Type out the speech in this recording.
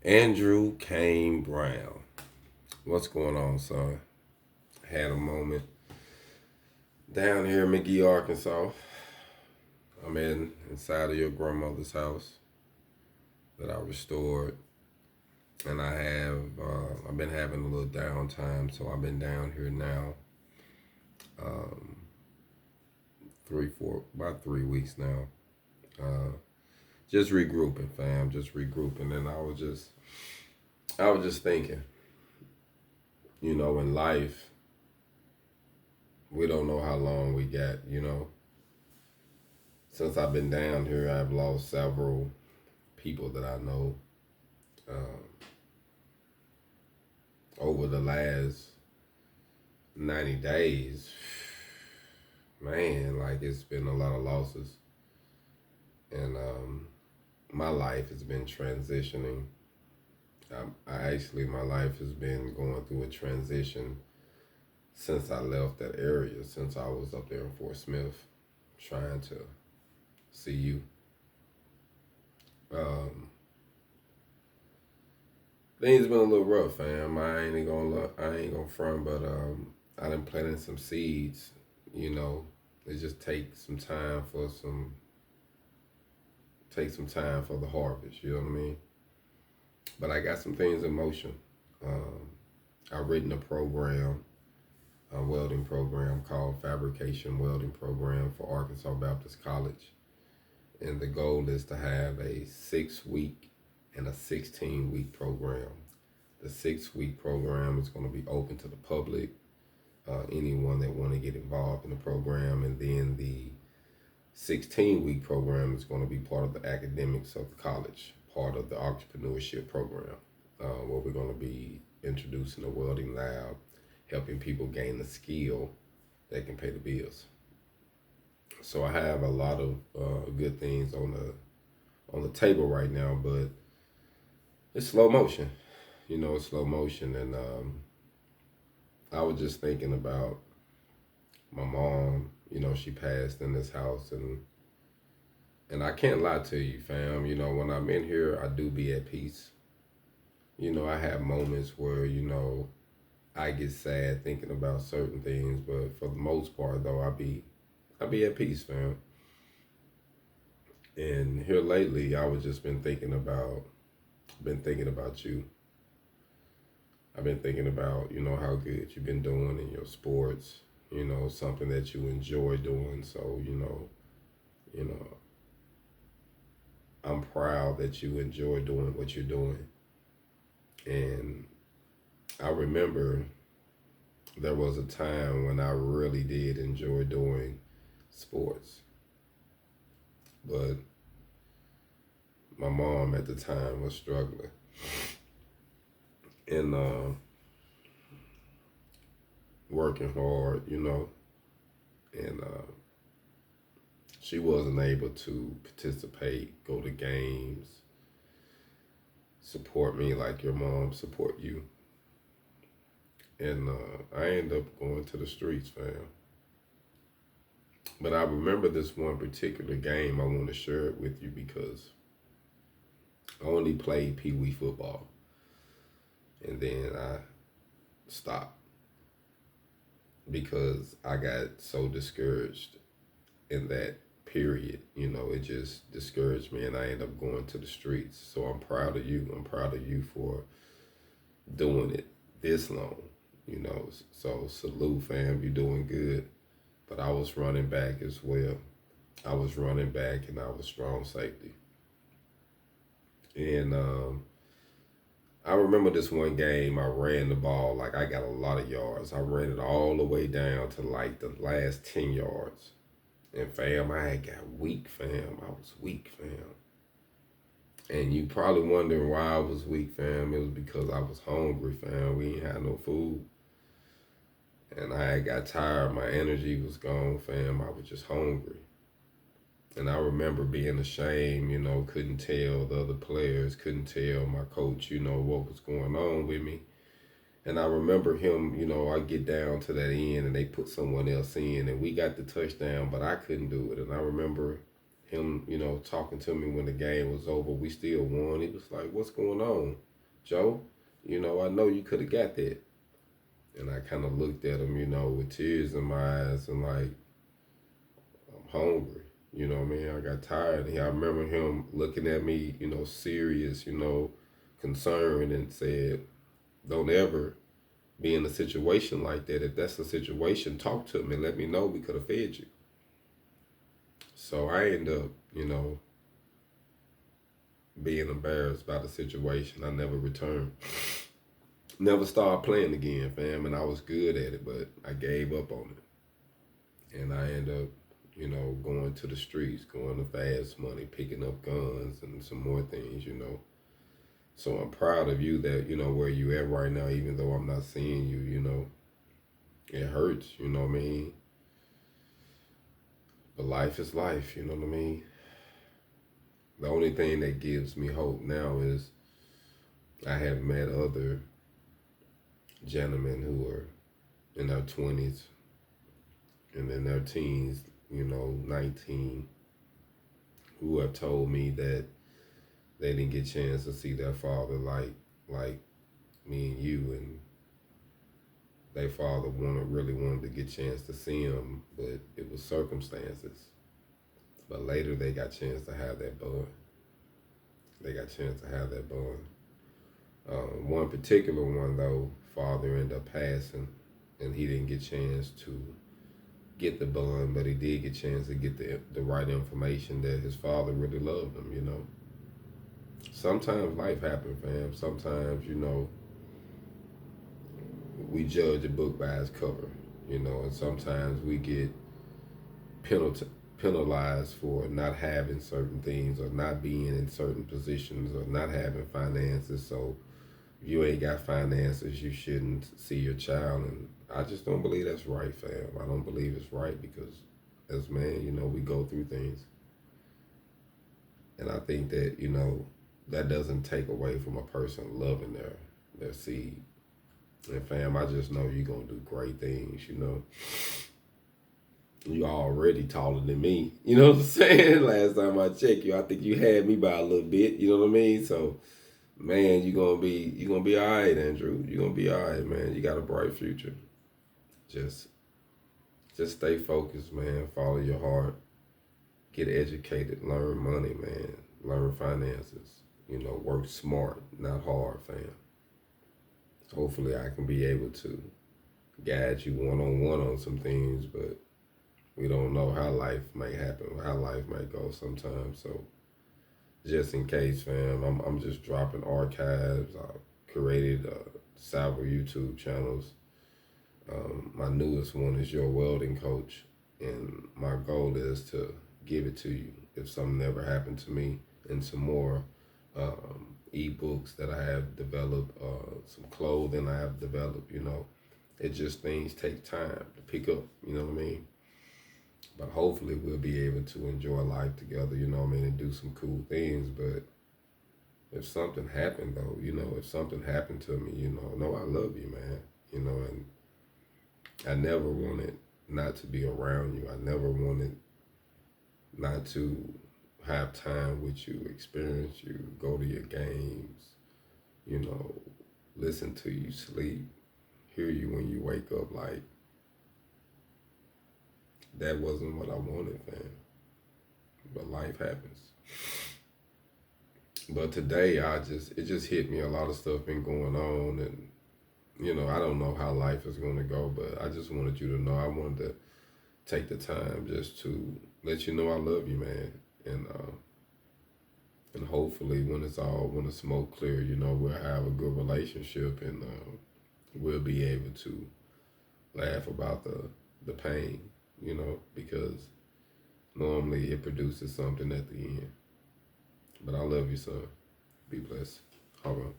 Andrew Kane Brown. What's going on, son? Had a moment down here in McGee, Arkansas. I'm inside of your grandmother's house that I restored, and I've been having a little downtime, so I've been down here now, um, about 3 weeks now. Uh, just regrouping, fam, just regrouping, and I was just thinking, in life we don't know how long we got. Since I've been down here, I've lost several people that I know uh, over the last 90 days. Man, like it's been a lot of losses. And my life has been transitioning. My life has been going through a transition since I left that area, since I was up there in Fort Smith trying to see you. Um, Things been a little rough, fam. I ain't gonna front, but I done planted some seeds. You know, it just take some time for the harvest. You know what I mean? But I got some things in motion. Um, I've written a welding program called Fabrication Welding Program for Arkansas Baptist College, and the goal is to have a 6 week and a 16-week program. The 6 week program is going to be open to the public, anyone that want to get involved in the program, and then the 16-week program is going to be part of the academics of the college, part of the entrepreneurship program, where we're going to be introducing a welding lab, helping people gain the skill that can pay the bills. So I have a lot of good things on the table right now, but it's slow motion. It's slow motion, and I was just thinking about my mom. She passed in this house, and I can't lie to you, fam. When I'm in here, I do be at peace. I have moments where I get sad thinking about certain things, but for the most part, though, I be at peace, fam. And here lately, I was just been thinking about you. I've been thinking about, how good you've been doing in your sports, something that you enjoy doing. So, you know, I'm proud that you enjoy doing what you're doing. And I remember there was a time when I really did enjoy doing sports. But my mom at the time was struggling. And working hard, and she wasn't able to participate, go to games, support me like your mom support you. And I ended up going to the streets, fam. But I remember this one particular game. I want to share it with you because I only played Pee Wee football, and then I stopped because I got so discouraged in that period. It just discouraged me, and I ended up going to the streets. So I'm proud of you. I'm proud of you for doing it this long. So salute, fam. You're doing good. But I was running back as well. I was running back, and I was strong safety. And I remember this one game. I ran the ball like I got a lot of yards. I ran it all the way down to like the last 10 yards. And fam, I had got weak, fam. I was weak, fam. And you probably wondering why I was weak, fam. It was because I was hungry, fam. We ain't had no food. And I had got tired. My energy was gone, fam. I was just hungry. And I remember being ashamed, couldn't tell the other players, couldn't tell my coach, what was going on with me. And I remember him, I get down to that end and they put someone else in and we got the touchdown, but I couldn't do it. And I remember him, talking to me when the game was over. We still won. He was like, "What's going on?" Joe, I know you could have got that. And I kind of looked at him, with tears in my eyes and like, I'm hungry. You know what I mean? I got tired. And I remember him looking at me, serious, concerned, and said, don't ever be in a situation like that. If that's the situation, talk to me. Let me know. We could have fed you. So I end up, being embarrassed by the situation. I never returned. Never started playing again, fam. And I was good at it, but I gave up on it. And I end up, going to the streets, going to fast money, picking up guns and some more things. So I'm proud of you that, where you at right now, even though I'm not seeing you, it hurts, you know what I mean? But life is life, you know what I mean? The only thing that gives me hope now is I have met other gentlemen who are in their 20s and in their teens, 19, who have told me that they didn't get a chance to see their father like me and you, and their father really wanted to get a chance to see him, but it was circumstances. But later they got a chance to have that bond. One particular one though, father ended up passing, and he didn't get a chance to get the bond, but he did get a chance to get the right information that his father really loved him. Sometimes life happens, fam. Sometimes, we judge a book by its cover, and sometimes we get penalized for not having certain things or not being in certain positions or not having finances. So if you ain't got finances, you shouldn't see your child. And I just don't believe that's right, fam. I don't believe it's right because as man, we go through things. And I think that, that doesn't take away from a person loving their seed. And fam, I just know you're going to do great things. You already taller than me. You know what I'm saying? Last time I checked you, I think you had me by a little bit. You know what I mean? So, man, you're gonna be all right, Andrew. You're gonna be all right, man. You got a bright future. Just stay focused, man. Follow your heart. Get educated. Learn money, man. Learn finances. Work smart, not hard, fam. Hopefully, I can be able to guide you one-on-one on some things, but we don't know how life may happen, how life may go sometimes. So just in case, fam, I'm just dropping archives. I created several YouTube channels. My newest one is Your Welding Coach, and my goal is to give it to you if something ever happened to me, and some more ebooks that I have developed, some clothing I have developed. It just things take time to pick up. You know what I mean? But hopefully we'll be able to enjoy life together, and do some cool things. But if something happened though, if something happened to me, know I love you, man. And I never wanted not to be around you. I never wanted not to have time with you, experience you, go to your games, listen to you sleep, hear you when you wake up. Like, that wasn't what I wanted, man. But life happens. But today, it just hit me. A lot of stuff been going on, and I don't know how life is going to go. But I just wanted you to know. I wanted to take the time just to let you know I love you, man. And hopefully, when the smoke clear, we'll have a good relationship, and we'll be able to laugh about the pain, because normally it produces something at the end. But I love you, son. Be blessed. HogOn.